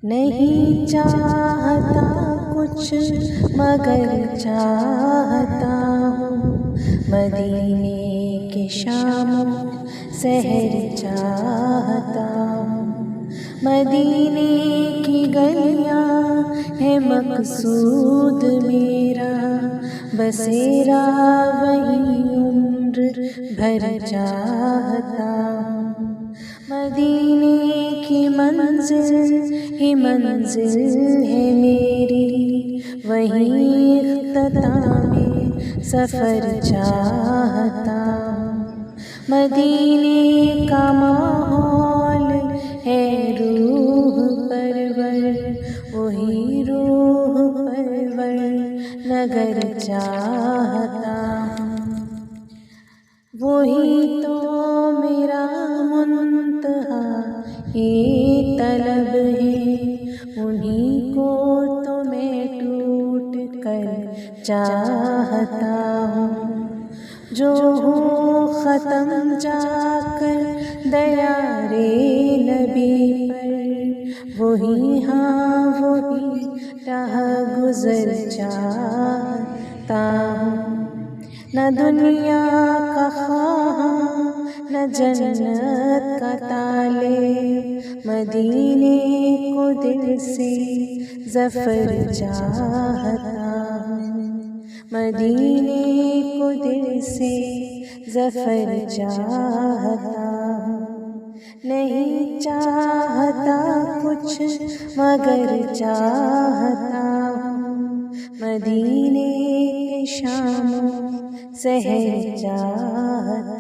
نہیں چاہتا کچھ مگر چاہتا ہوں مدینے کی شام و سحر چاہتا ہوں، مدینے کی گلیاں ہے مقصود میرا، بسیرا وہی عمر بھر چاہتا ہوں، مدینے کی منزل ہی منزل ہے میری، وہی اختتام سفر چاہتا ہوں، مدینے کا ماحول ہے روح پرور، وہی روح پرور نگر چاہتا ہوں، وہی تو میرا منتہا یہ طلب ہے، انہی کو تو میں ٹوٹ کر چاہتا ہوں، جو ہو ختم جا کر دیار نبی پر، وہی ہاں وہی راہ گزر چاہتا ہوں، نہ دنیا کا خواہاں نہ جنت کا طالب، مدینے کو دل سے ظفر چاہتا ہوں، مدینے کو دل سے ظفر چاہتا ہوں، نہیں چاہتا کچھ مگر چاہتا ہوں مدینے کے شام و سحر چاہتا